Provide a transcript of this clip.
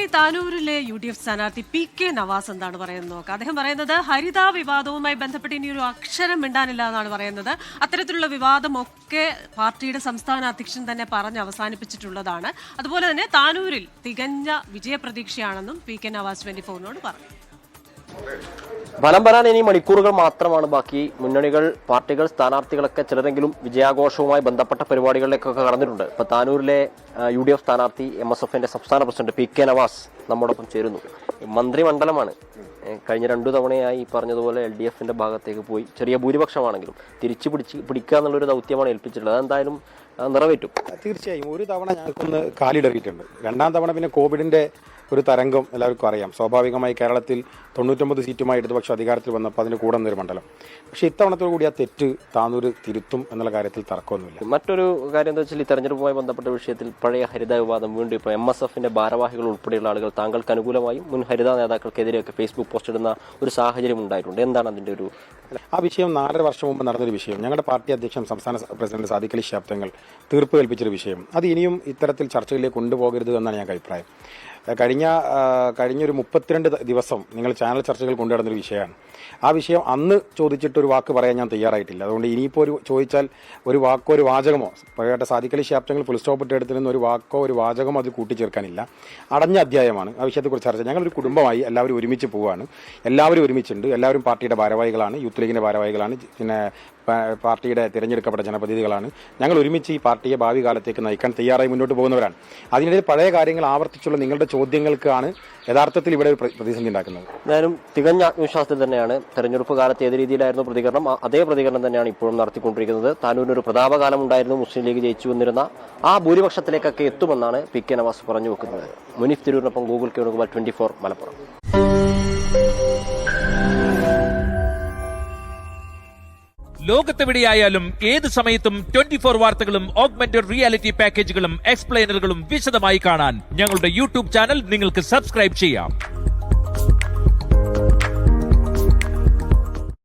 ഈ താനൂരിലെ UDF സ്ഥാനാർത്ഥി PK Nawaz എന്താണ് പറയുന്നത് നോക്കാം. അദ്ദേഹം പറയുന്നത് ഹരിത വിവാദവുമായി ബന്ധപ്പെട്ട് ഇനി ഒരു അക്ഷരം മിണ്ടാനില്ല എന്നാണ് പറയുന്നത്. അത്തരത്തിലുള്ള വിവാദമൊക്കെ പാർട്ടിയുടെ സംസ്ഥാന അധ്യക്ഷൻ തന്നെ പറഞ്ഞ് അവസാനിപ്പിച്ചിട്ടുള്ളതാണ്. അതുപോലെ തന്നെ താനൂരിൽ തികഞ്ഞ വിജയപ്രതീക്ഷയാണെന്നും PK നവാസ് 24-നോട് പറഞ്ഞു. ഫലം വരാൻ ഇനി മണിക്കൂറുകൾ മാത്രമാണ് ബാക്കി. മുന്നണികൾ, പാർട്ടികൾ, സ്ഥാനാർത്ഥികളൊക്കെ ചിലരെങ്കിലും വിജയാഘോഷവുമായി ബന്ധപ്പെട്ട പരിപാടികളിലേക്കൊക്കെ കടന്നിട്ടുണ്ട്. ഇപ്പൊ താനൂരിലെ UDF സ്ഥാനാർത്ഥി MSFന്റെ സംസ്ഥാന പ്രസിഡന്റ് PK നവാസ് നമ്മോടൊപ്പം ചേരുന്നു. മന്ത്രിമണ്ഡലമാണ്. കഴിഞ്ഞ 2 തവണയായി പറഞ്ഞതുപോലെ LDFന്റെ ഭാഗത്തേക്ക് പോയി ചെറിയ ഭൂരിപക്ഷമാണെങ്കിലും തിരിച്ചു പിടിക്കുക എന്നുള്ളൊരു ദൗത്യമാണ് ഏൽപ്പിച്ചിട്ടുള്ളത്. അതെന്തായാലും നിറവേറ്റും. തീർച്ചയായും ഒരു തവണ ഞങ്ങൾക്കൊന്ന് കാലിടറിയിട്ടുണ്ട്. 2ാം തവണ പിന്നെ കോവിഡിന്റെ ഒരു തരംഗം എല്ലാവർക്കും അറിയാം. സ്വാഭാവികമായി കേരളത്തിൽ 99 സീറ്റുമായി ഇടതുപക്ഷം അധികാരത്തിൽ വന്നപ്പോൾ അതിന് കൂടെ നിന്നൊരു മണ്ഡലം. പക്ഷേ ഇത്തവണത്തോടു കൂടി ആ തെറ്റ് താനൂര് തിരുത്തും എന്നുള്ള കാര്യത്തിൽ തർക്കമൊന്നുമില്ല. മറ്റൊരു കാര്യം എന്താ വെച്ചാൽ ഈ തെരഞ്ഞെടുപ്പുമായി ബന്ധപ്പെട്ട വിഷയത്തിൽ പഴയ ഹരിത വിവാദം വീണ്ടും ഇപ്പോൾ MSFന്റെ ഭാരവാഹികൾ ഉൾപ്പെടെയുള്ള ആളുകൾ താങ്കൾക്ക് അനുകൂലമായും മുൻ ഹരിത നേതാക്കൾക്കെതിരെയൊക്കെ ഫേസ്ബുക്ക് പോസ്റ്റ് ഇടുന്ന ഒരു സാഹചര്യം ഉണ്ടായിട്ടുണ്ട്. എന്താണ് അതിന്റെ ഒരു ആ വിഷയം 4.5 വർഷം മുമ്പ് നടന്നൊരു വിഷയം. ഞങ്ങളുടെ പാർട്ടി അധ്യക്ഷൻ സംസ്ഥാന പ്രസിഡന്റ് സാദിഖ് അലി ശിഹാബ് തങ്ങൾ തീർപ്പ് കൽപ്പിച്ചൊരു വിഷയം. അത് ഇനിയും ഇത്തരത്തിൽ ചർച്ചയിലേക്ക് കൊണ്ടുപോകരുത് എന്നാണ് ഞങ്ങൾക്ക് അഭിപ്രായം. കഴിഞ്ഞൊരു 32 ദിവസം നിങ്ങൾ ചാനൽ ചർച്ചകൾ കൊണ്ടുവരുന്നൊരു വിഷയമാണ്. ആ വിഷയം അന്ന് ചോദിച്ചിട്ടൊരു വാക്ക് പറയാൻ ഞാൻ തയ്യാറായിട്ടില്ല. അതുകൊണ്ട് ഇനിയിപ്പോൾ ചോദിച്ചാൽ ഒരു വാക്കോ ഒരു വാചകമോ പറയട്ടെ, സാദിഖ് അലി ശിഹാബ് തങ്ങൾ ഫുൾ സ്റ്റോപ്പ് ഇട്ടെടുത്തിരുന്ന ഒരു വാക്കോ ഒരു വാചകമോ അത് കൂട്ടിച്ചേർക്കാനില്ല. അടഞ്ഞ അധ്യായമാണ്. ആ വിഷയത്തെക്കുറിച്ച് ചർച്ച. ഞങ്ങളൊരു കുടുംബമായി എല്ലാവരും ഒരുമിച്ച് പോവുകയാണ്. എല്ലാവരും ഒരുമിച്ചുണ്ട്. എല്ലാവരും പാർട്ടിയുടെ ഭാരവാഹികളാണ്, യൂത്ത് ലീഗിന്റെ ഭാരവാഹികളാണ്, പിന്നെ പാർട്ടിയുടെ തിരഞ്ഞെടുക്കപ്പെട്ട ജനപ്രതിനിധികളാണ്. ഞങ്ങൾ ഒരുമിച്ച് ഈ പാർട്ടിയെ ഭാവി കാലത്തേക്ക് നയിക്കാൻ തയ്യാറായി മുന്നോട്ട് പോകുന്നവരാണ്. അതിനിടയിൽ പഴയ കാര്യങ്ങൾ ആവർത്തിച്ചുള്ള നിങ്ങളുടെ ചോദ്യങ്ങൾക്കാണ് യഥാർത്ഥത്തിൽ ഇവിടെ ഒരു പ്രതിസന്ധി ഉണ്ടാക്കുന്നത്. എന്തായാലും തികഞ്ഞ ആത്മവിശ്വാസത്തിൽ തന്നെയാണ് തെരഞ്ഞെടുപ്പ് കാലത്ത് ഏത് രീതിയിലായിരുന്നു പ്രതികരണം, അതേ പ്രതികരണം തന്നെയാണ് ഇപ്പോഴും നടത്തിക്കൊണ്ടിരിക്കുന്നത്. താനൂരിനൊരു പ്രതാപകാലം ഉണ്ടായിരുന്നു. മുസ്ലിം ലീഗ് ജയിച്ചു വന്നിരുന്ന ആ ഭൂരിപക്ഷത്തിലേക്കൊക്കെ എത്തുമെന്നാണ് PK നവാസ് പറഞ്ഞു വെക്കുന്നത്. മുനീഫ് തിരൂരിനൊപ്പം ഗൂഗിൾ കേണുകുമാർ 24 മലപ്പുറം. ലോകത്തെവിടെയായാലും ഏത് സമയത്തും 24 വാർത്തകളും ഓഗ്മെന്റഡ് റിയാലിറ്റി പാക്കേജുകളും എക്സ്പ്ലെയിനറുകളും വിശദമായി കാണാൻ ഞങ്ങളുടെ YouTube ചാനൽ നിങ്ങൾക്ക് സബ്സ്ക്രൈബ് ചെയ്യാം.